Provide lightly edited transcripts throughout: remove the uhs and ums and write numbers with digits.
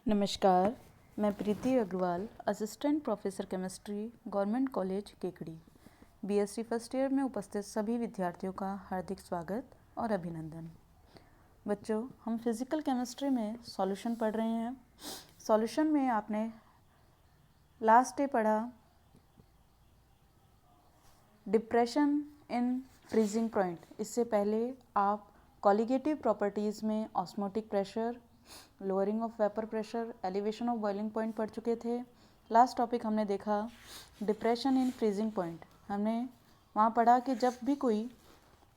नमस्कार, मैं Preeti Agrawal, assistant professor chemistry, government college Kekri, BSc first year में उपस्थित सभी विद्यार्थियों का हार्दिक स्वागत और अभिनंदन। बच्चों, हम फिज़िकल केमिस्ट्री में सॉल्यूशन पढ़ रहे हैं। सॉल्यूशन में आपने लास्ट डे पढ़ा डिप्रेशन इन फ्रीजिंग पॉइंट। इससे पहले आप कॉलिगेटिव प्रॉपर्टीज़ में osmotic pressure, lowering of vapour pressure, elevation of boiling point पढ़ चुके थे। लास्ट टॉपिक हमने देखा डिप्रेशन इन फ्रीजिंग पॉइंट। हमने वहाँ पढ़ा कि जब भी कोई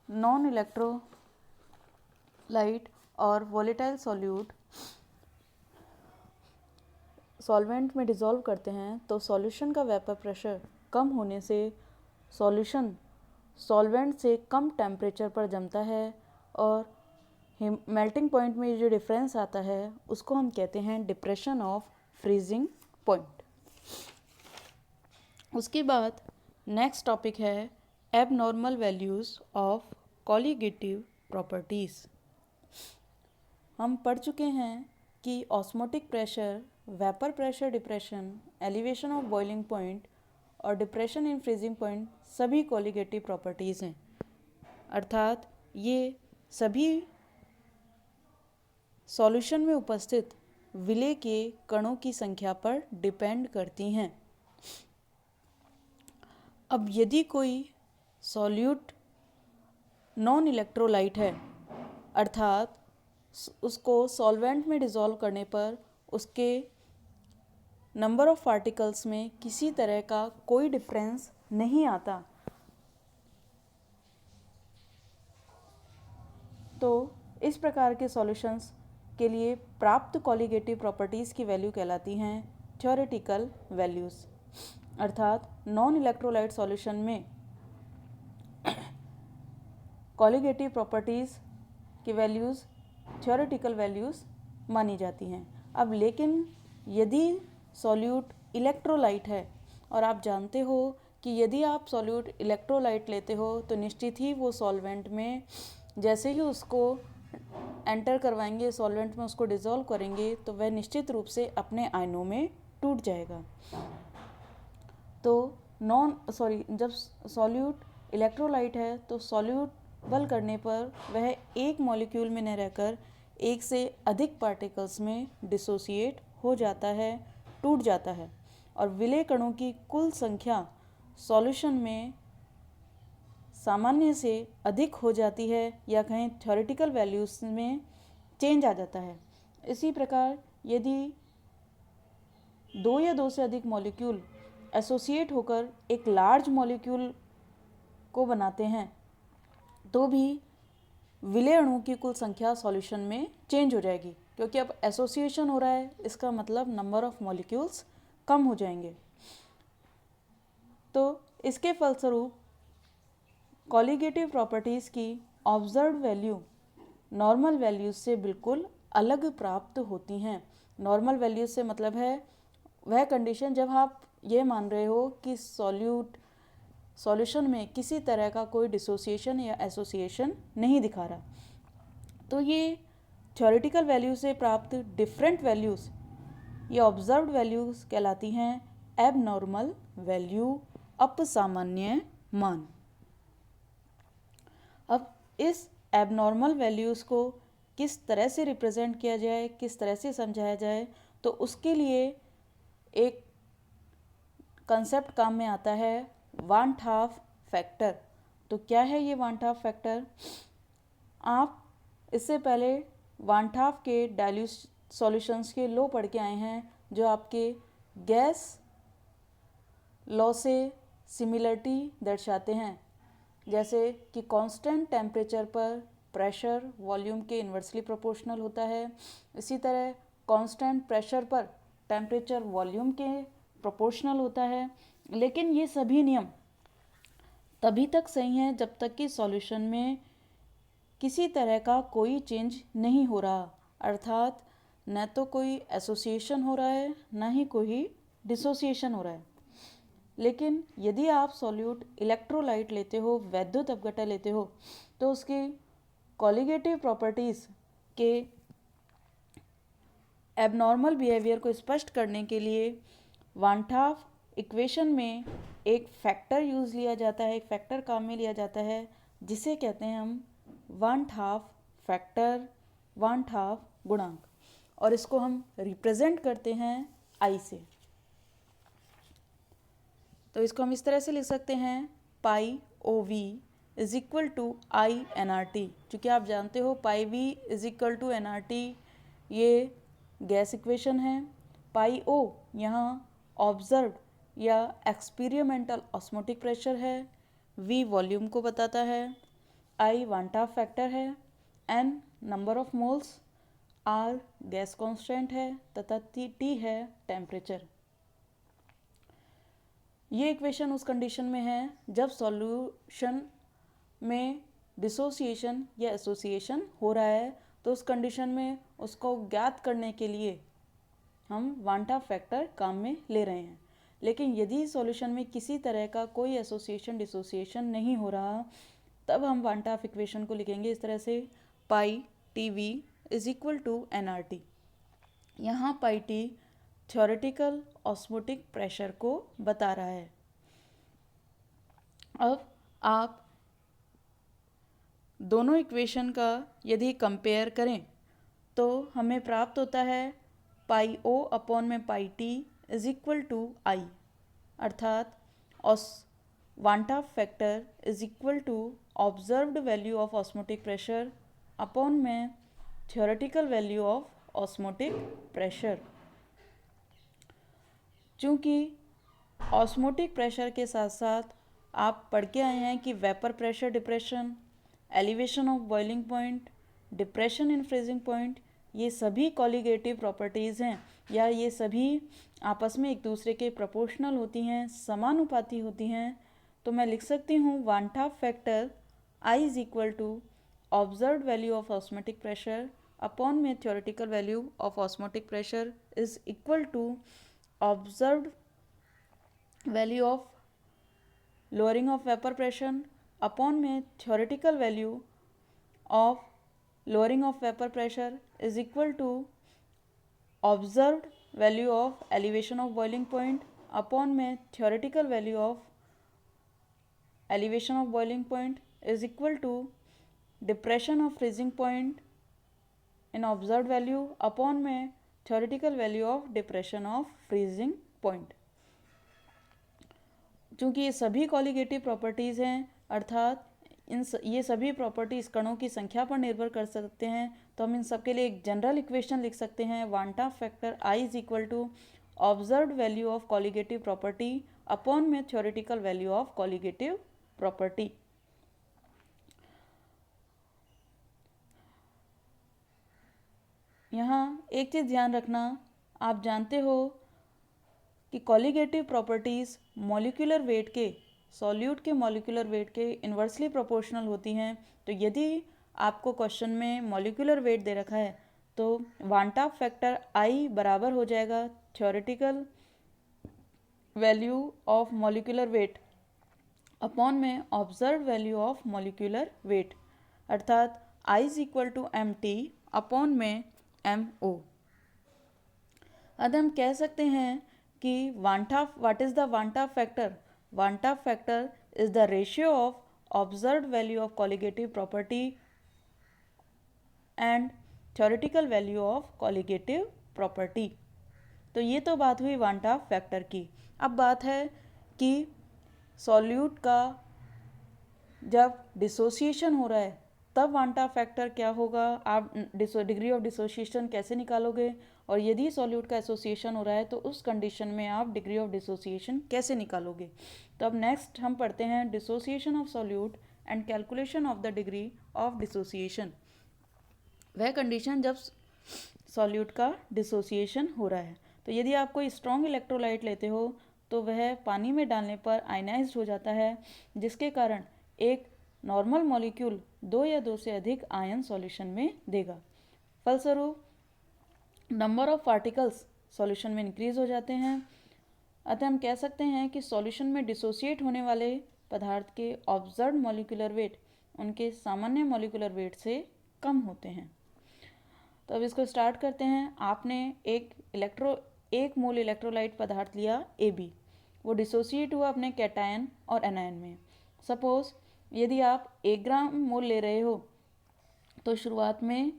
नॉन इलेक्ट्रोलाइट और वोलेटाइल सॉल्यूट सॉल्वेंट में डिज़ोल्व करते हैं तो सॉल्यूशन का वेपर प्रेशर कम होने से सॉल्यूशन सॉल्वेंट से कम टेम्परेचर पर जमता है और मेल्टिंग पॉइंट में जो डिफरेंस आता है उसको हम कहते हैं डिप्रेशन ऑफ फ्रीजिंग पॉइंट। उसके बाद नेक्स्ट टॉपिक है abnormal values of colligative properties. हम पढ़ चुके हैं कि osmotic pressure, vapour pressure depression, elevation of boiling point और डिप्रेशन इन फ्रीजिंग पॉइंट सभी कॉलिगेटिव प्रॉपर्टीज़ हैं, अर्थात ये सभी सॉल्यूशन में उपस्थित विलेय के कणों की संख्या पर डिपेंड करती हैं। अब यदि कोई सॉल्यूट नॉन इलेक्ट्रोलाइट है, अर्थात उसको सॉल्वेंट में डिज़ोल्व करने पर उसके नंबर ऑफ पार्टिकल्स में किसी तरह का कोई डिफरेंस नहीं आता, तो इस प्रकार के सॉल्यूशंस के लिए प्राप्त कॉलिगेटिव प्रॉपर्टीज़ की वैल्यू कहलाती हैं थ्योरेटिकल वैल्यूज़। अर्थात नॉन इलेक्ट्रोलाइट सॉल्यूशन में कॉलिगेटिव प्रॉपर्टीज़ की वैल्यूज़ थ्योरेटिकल वैल्यूज़ मानी जाती हैं। अब लेकिन यदि सॉल्यूट इलेक्ट्रोलाइट है और आप जानते हो कि यदि आप सॉल्यूट इलेक्ट्रोलाइट लेते हो तो निश्चित ही वो सॉल्वेंट में जैसे ही उसको एंटर करवाएंगे, सॉल्वेंट में उसको डिज़ोल्व करेंगे तो वह निश्चित रूप से अपने आयनों में टूट जाएगा। तो जब सॉल्यूट इलेक्ट्रोलाइट है तो सॉल्यूबल करने पर वह एक मॉलिक्यूल में न रहकर एक से अधिक पार्टिकल्स में डिसोसिएट हो जाता है, टूट जाता है और विलेय कणों की कुल संख्या सॉल्यूशन में सामान्य से अधिक हो जाती है या कहें थ्योरेटिकल वैल्यूज़ में चेंज आ जाता है। इसी प्रकार यदि दो या दो से अधिक मॉलिक्यूल एसोसिएट होकर एक लार्ज मॉलिक्यूल को बनाते हैं तो भी विलेय अणुओं की कुल संख्या सॉल्यूशन में चेंज हो जाएगी, क्योंकि अब एसोसिएशन हो रहा है, इसका मतलब नंबर ऑफ मॉलिक्यूल्स कम हो जाएंगे। तो इसके फलस्वरूप कॉलिगेटिव प्रॉपर्टीज़ की ऑब्जर्व्ड वैल्यू नॉर्मल वैल्यूज़ से बिल्कुल अलग प्राप्त होती हैं। नॉर्मल वैल्यूज़ से मतलब है वह कंडीशन जब आप ये मान रहे हो कि सॉल्यूशन में किसी तरह का कोई डिसोसिएशन या एसोसिएशन नहीं दिखा रहा। तो ये थ्योरेटिकल वैल्यू से प्राप्त डिफरेंट वैल्यूज़, ये ऑब्जर्व्ड वैल्यूज़ कहलाती हैं एबनॉर्मल वैल्यू, अपसामान्य मान। अब इस एबनॉर्मल वैल्यूज़ को किस तरह से रिप्रेजेंट किया जाए, किस तरह से समझाया जाए, तो उसके लिए एक कंसेप्ट काम में आता है वान हाफ फैक्टर। तो क्या है ये वान हाफ फैक्टर? आप इससे पहले वान हाफ के डाइल्यूट सॉल्यूशंस के लॉ पढ़ के आए हैं जो आपके गैस लॉ से सिमिलरिटी दर्शाते हैं, जैसे कि कांस्टेंट टेम्परेचर पर प्रेशर वॉल्यूम के इन्वर्सली प्रोपोर्शनल होता है। इसी तरह कांस्टेंट प्रेशर पर टेम्परेचर वॉल्यूम के प्रोपोर्शनल होता है। लेकिन ये सभी नियम तभी तक सही हैं जब तक कि सॉल्यूशन में किसी तरह का कोई चेंज नहीं हो रहा, अर्थात न तो कोई एसोसिएशन हो रहा है न ही कोई डिसोसिएशन हो रहा है। लेकिन यदि आप सॉल्यूट इलेक्ट्रोलाइट लेते हो, वैद्युत अपघटन लेते हो, तो उसकी कॉलिगेटिव प्रॉपर्टीज़ के एबनॉर्मल बिहेवियर को स्पष्ट करने के लिए वान हाफ इक्वेशन में एक फैक्टर यूज़ लिया जाता है, एक फैक्टर काम में लिया जाता है जिसे कहते हैं हम वान हाफ फैक्टर, वान हाफ गुणांक, और इसको हम रिप्रेजेंट करते हैं आई से। तो इसको हम इस तरह से लिख सकते हैं pi O V is equal to I N R T. चूँकि आप जानते हो pi V is equal to N R T ये गैस इक्वेशन है। पाई ओ यहाँ ऑब्जर्व या एक्सपेरिमेंटल ऑस्मोटिक प्रेशर है, वी वॉल्यूम को बताता है, आई वान हाफ फैक्टर है, N number of moles, R gas constant है तथा टी है टेम्परेचर। ये इक्वेशन उस कंडीशन में है जब सॉल्यूशन में डिसोसिएशन या एसोसिएशन हो रहा है, तो उस कंडीशन में उसको ज्ञात करने के लिए हम वान हाफ फैक्टर काम में ले रहे हैं। लेकिन यदि सॉल्यूशन में किसी तरह का कोई एसोसिएशन डिसोसिएशन नहीं हो रहा, तब हम वान हाफ इक्वेशन को लिखेंगे इस तरह से pi T V is equal to N R T. यहाँ pi T theoretical osmotic pressure को बता रहा है। अब आप दोनों इक्वेशन का यदि कंपेयर करें तो हमें प्राप्त होता है पाई ओ अपॉन में pi T is equal to I, अर्थात van't Hoff factor is equal to observed value of osmotic pressure upon में theoretical value of osmotic pressure. चूँकि ऑस्मोटिक प्रेशर के साथ साथ आप पढ़ के आए हैं कि vapour pressure depression, elevation of boiling point, depression in freezing point, ये सभी कॉलिगेटिव प्रॉपर्टीज़ हैं या ये सभी आपस में एक दूसरे के प्रोपोर्शनल होती हैं, समानुपाती होती हैं। तो मैं लिख सकती हूँ van't Hoff factor I is equal to observed value of osmotic pressure upon में theoretical value of osmotic pressure is equal to observed value of lowering of vapor pressure upon में theoretical value of lowering of vapor pressure is equal to observed value of elevation of boiling point upon में theoretical value of elevation of boiling point is equal to depression of freezing point in observed value upon में theoretical value of depression of freezing point। चूँकि ये सभी colligative properties हैं, अर्थात ये सभी properties कणों की संख्या पर निर्भर कर सकते हैं, तो हम इन सब के लिए एक जनरल इक्वेशन लिख सकते हैं van't Hoff factor I is equal to observed value of colligative property upon में theoretical value of colligative property. यहाँ एक चीज़ ध्यान रखना, आप जानते हो कि कॉलिगेटिव प्रॉपर्टीज़ मॉलिक्यूलर वेट के, सॉल्यूट के मॉलिक्यूलर वेट के इन्वर्सली प्रोपोर्शनल होती हैं। तो यदि आपको क्वेश्चन में मॉलिक्यूलर वेट दे रखा है तो वान हाफ फैक्टर आई बराबर हो जाएगा theoretical value of molecular weight upon में observe value of molecular weight, अर्थात i is equal to M T upon में एम ओ। अब हम कह सकते हैं कि van't Hoff, what is the van't Hoff factor? Van't Hoff factor is the ratio of observed value of colligative property and theoretical value of colligative property. तो ये तो बात हुई वान हाफ फैक्टर की। अब बात है कि सॉल्यूट का जब डिसोसिएशन हो रहा है तब वान हाफ फैक्टर क्या होगा, आप डिग्री ऑफ डिसोसिएशन कैसे निकालोगे, और यदि सॉल्यूट का एसोसिएशन हो रहा है तो उस कंडीशन में आप डिग्री ऑफ डिसोसिएशन कैसे निकालोगे। तो अब नेक्स्ट हम पढ़ते हैं dissociation of solute and calculation of the degree of dissociation. वह कंडीशन जब सॉल्यूट का डिसोसिएशन हो रहा है। तो यदि आप कोई स्ट्रॉन्ग इलेक्ट्रोलाइट लेते हो तो वह पानी में डालने पर आयनाइज्ड हो जाता है, जिसके कारण एक नॉर्मल मॉलिक्यूल 2 या 2 से अधिक आयन सॉल्यूशन में देगा। फलस्वरूप नंबर ऑफ पार्टिकल्स सॉल्यूशन में इंक्रीज हो जाते हैं। अतः हम कह सकते हैं कि सॉल्यूशन में डिसोसिएट होने वाले पदार्थ के ऑब्जर्व्ड मॉलिक्यूलर वेट उनके सामान्य मॉलिक्यूलर वेट से कम होते हैं। तो अब इसको स्टार्ट करते हैं। आपने एक मोल इलेक्ट्रोलाइट पदार्थ लिया AB, वो डिसोसिएट हुआ अपने कैटायन और एनायन में। सपोज यदि आप 1 ग्राम मोल ले रहे हो तो शुरुआत में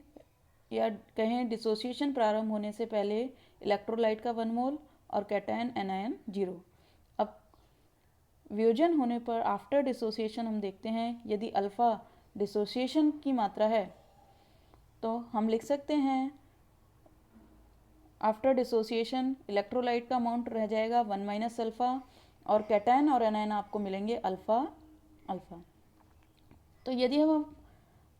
या कहें डिसोसिएशन प्रारंभ होने से पहले इलेक्ट्रोलाइट का 1 मोल और कैटायन एनायन 0। अब वियोजन होने पर आफ्टर डिसोसिएशन हम देखते हैं यदि अल्फ़ा डिसोसिएशन की मात्रा है तो हम लिख सकते हैं आफ्टर डिसोसिएशन इलेक्ट्रोलाइट का अमाउंट रह जाएगा 1 माइनस अल्फ़ा और कैटायन और एनायन आपको मिलेंगे अल्फ़ा अल्फ़ा। तो यदि हम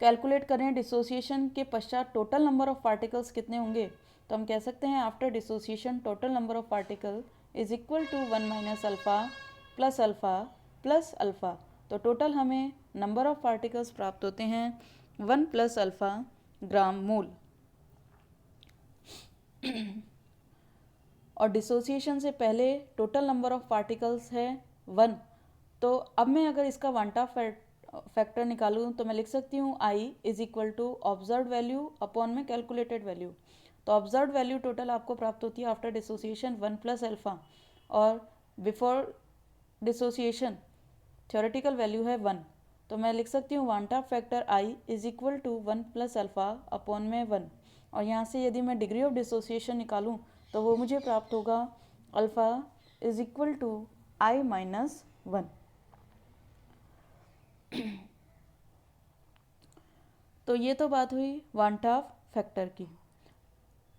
कैलकुलेट करें डिसोसिएशन के पश्चात टोटल नंबर ऑफ पार्टिकल्स कितने होंगे तो हम कह सकते हैं after dissociation total number of particle is equal to 1 minus alpha plus alpha. तो टोटल हमें नंबर ऑफ पार्टिकल्स प्राप्त होते हैं 1 प्लस अल्फ़ा ग्राम मोल। और डिसोसिएशन से पहले टोटल नंबर ऑफ पार्टिकल्स है 1। तो अब मैं अगर इसका वांटा फैक्टर निकालूं तो मैं लिख सकती हूँ I is equal to observe value upon में कैलकुलेटेड वैल्यू। तो ऑब्जर्व वैल्यू टोटल आपको प्राप्त होती है आफ्टर डिसोसिएशन 1 प्लस अल्फ़ा और बिफोर डिसोसिएशन थ्योरेटिकल वैल्यू है 1। तो मैं लिख सकती हूँ van't Hoff factor I is equal to 1 plus alpha upon में 1। और यहाँ से यदि मैं डिग्री ऑफ डिसोसिएशन निकालूं तो वो मुझे प्राप्त होगा alpha is equal to I minus 1। तो ये तो बात हुई वांटा फैक्टर की।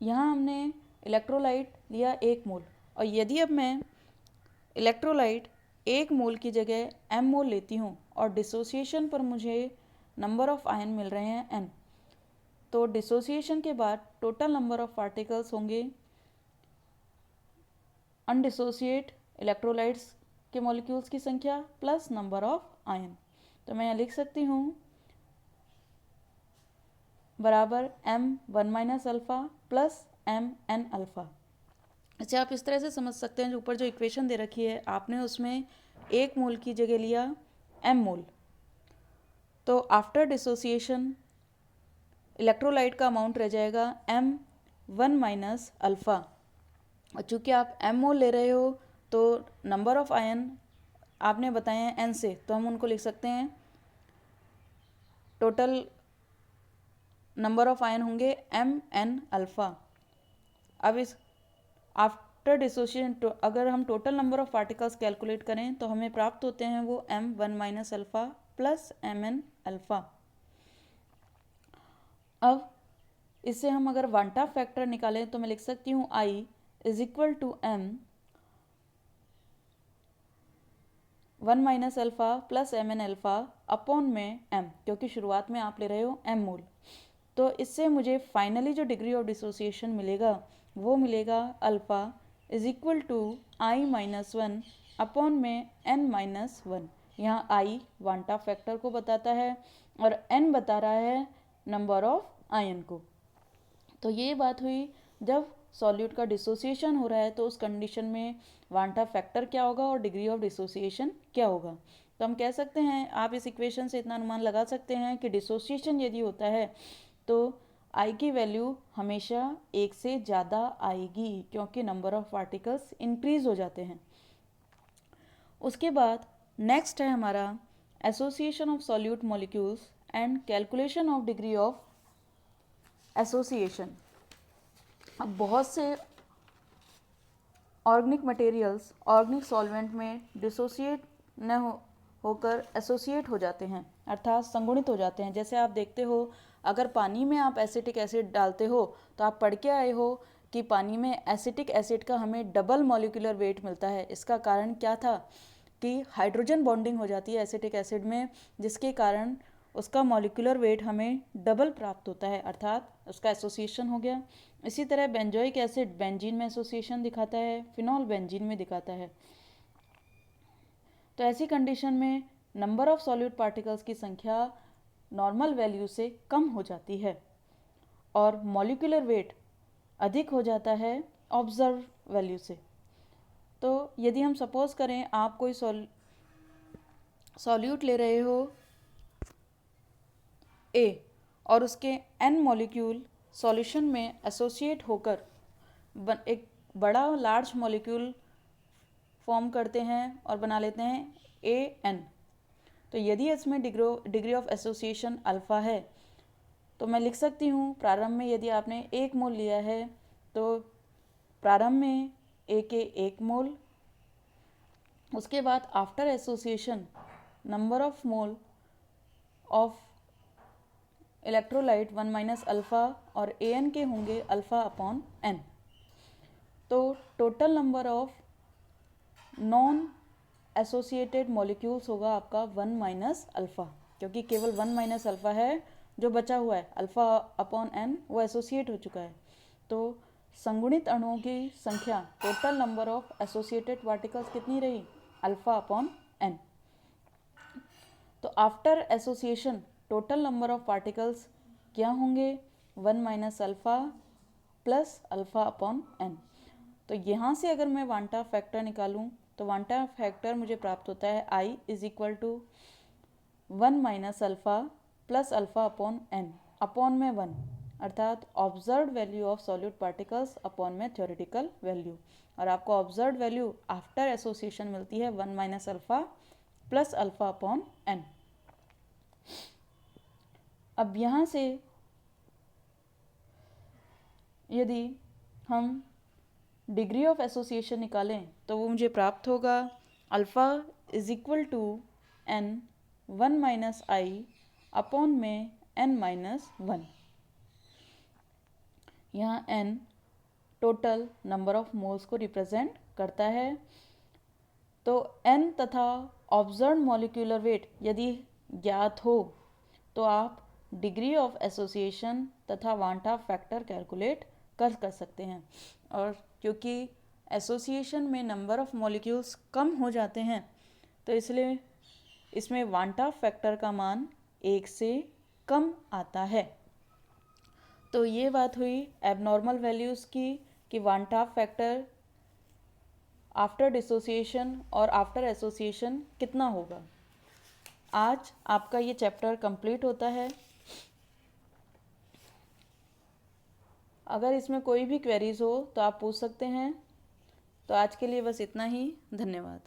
यहाँ हमने इलेक्ट्रोलाइट लिया 1 मोल और यदि अब मैं इलेक्ट्रोलाइट 1 मोल की जगह m मोल लेती हूँ और डिसोसिएशन पर मुझे नंबर ऑफ आयन मिल रहे हैं n, तो डिसोसिएशन के बाद टोटल नंबर ऑफ पार्टिकल्स होंगे अनडिसोसिएट इलेक्ट्रोलाइट्स के मॉलिक्यूल्स की संख्या प्लस नंबर ऑफ आयन। तो मैं यहाँ लिख सकती हूँ बराबर m1 minus alpha plus mn alpha. अच्छा, आप इस तरह से समझ सकते हैं जो ऊपर जो इक्वेशन दे रखी है आपने उसमें 1 मोल की जगह लिया m मोल। तो आफ्टर डिसोसिएशन इलेक्ट्रोलाइट का अमाउंट रह जाएगा m1 माइनस अल्फ़ा। और चूँकि आप m मोल ले रहे हो तो नंबर ऑफ आयन आपने बताए हैं n से, तो हम उनको लिख सकते हैं टोटल नंबर ऑफ आयन होंगे mn अल्फ़ा। अब इस आफ्टर डिसोसिएशन अगर हम total number of particles calculate करें तो हमें प्राप्त होते हैं वो m1 minus alpha plus mn alpha. अब इससे हम अगर वांटा फैक्टर निकालें तो मैं लिख सकती हूँ I is equal to m1 minus alpha plus mn alpha upon में m, क्योंकि शुरुआत में आप ले रहे हो m मोल। तो इससे मुझे फाइनली जो डिग्री ऑफ डिसोसिएशन मिलेगा वो मिलेगा alpha is equal to I minus 1 upon में n माइनस 1। यहाँ I वांटा फैक्टर को बताता है और n बता रहा है नंबर ऑफ आयन को। तो ये बात हुई जब सॉल्यूट का डिसोसिएशन हो रहा है तो उस कंडीशन में वांटा फैक्टर क्या होगा और डिग्री ऑफ डिसोसिएशन क्या होगा। तो हम कह सकते हैं, आप इस इक्वेशन से इतना अनुमान लगा सकते हैं कि डिसोसिएशन यदि होता है तो I की वैल्यू हमेशा 1 से ज़्यादा आएगी क्योंकि नंबर ऑफ पार्टिकल्स इंक्रीज हो जाते हैं। उसके बाद नेक्स्ट है हमारा association of solute molecules and calculation of degree of association. अब बहुत से ऑर्गेनिक मटेरियल्स ऑर्गेनिक सॉल्वेंट में डिसोसिएट न होकर एसोसिएट हो जाते हैं, अर्थात संगुणित हो जाते हैं। जैसे आप देखते हो अगर पानी में आप एसिटिक एसिड डालते हो तो आप पढ़ के आए हो कि पानी में एसिटिक एसिड का हमें डबल मॉलिक्यूलर वेट मिलता है। इसका कारण क्या था कि हाइड्रोजन बॉन्डिंग हो जाती है एसिटिक एसिड में, जिसके कारण उसका मॉलिक्यूलर वेट हमें डबल प्राप्त होता है, अर्थात उसका एसोसिएशन हो गया। इसी तरह बेंजोइक एसिड बेंजीन में एसोसिएशन दिखाता है, फिनॉल बेंजीन में दिखाता है। तो ऐसी कंडीशन में नंबर ऑफ सॉल्यूट पार्टिकल्स की संख्या नॉर्मल वैल्यू से कम हो जाती है और मॉलिक्यूलर वेट अधिक हो जाता है ऑब्जर्व वैल्यू से। तो यदि हम सपोज करें आप कोई सॉल्यूट ले रहे हो A और उसके n मॉलिक्यूल सॉल्यूशन में एसोसिएट होकर एक बड़ा लार्ज मॉलिक्यूल फॉर्म करते हैं और बना लेते हैं AN। तो यदि इसमें डिग्री ऑफ एसोसिएशन अल्फ़ा है तो मैं लिख सकती हूँ प्रारंभ में यदि आपने 1 मोल लिया है तो प्रारंभ में A के 1 मोल, उसके बाद after association number of mole of electrolyte 1 minus alpha और AN के होंगे अल्फ़ा अपॉन N। तो total number of non associated molecules होगा आपका 1 माइनस अल्फ़ा, क्योंकि केवल 1 माइनस अल्फ़ा है जो बचा हुआ है, अल्फ़ा अपॉन N वो एसोसिएट हो चुका है। तो संगुणित अणुओं की संख्या total number of associated particles कितनी रही, अल्फ़ा अपॉन N। तो after association total number of particles क्या होंगे, 1 minus alpha plus alpha upon N। तो यहाँ से अगर मैं वांटा फैक्टर निकालूं तो वांटा फैक्टर मुझे प्राप्त होता है I is equal to 1 minus alpha plus alpha upon N upon में 1, अर्थात observed value of solute particles upon में थ्योरेटिकल वैल्यू। और आपको ऑब्जर्व्ड वैल्यू आफ्टर एसोसिएशन मिलती है 1 minus alpha plus alpha upon N। अब यहाँ से यदि हम डिग्री ऑफ एसोसिएशन निकालें तो वो मुझे प्राप्त होगा alpha is equal to N 1 minus I upon में N माइनस 1। यहाँ N total number of moles को रिप्रेजेंट करता है। तो N तथा ऑब्जर्व मॉलिक्यूलर वेट यदि ज्ञात हो तो आप डिग्री ऑफ एसोसिएशन तथा वांटा फैक्टर कैलकुलेट कर सकते हैं। और क्योंकि एसोसिएशन में नंबर ऑफ मॉलिक्यूल्स कम हो जाते हैं तो इसलिए इसमें वांटा फैक्टर का मान 1 से कम आता है। तो ये बात हुई एबनॉर्मल वैल्यूज़ की कि वांटा फैक्टर आफ्टर डिसोसिएशन और आफ्टर एसोसिएशन कितना होगा। आज आपका ये चैप्टर कंप्लीट होता है। अगर इसमें कोई भी क्वेरीज हो तो आप पूछ सकते हैं। तो आज के लिए बस इतना ही, धन्यवाद।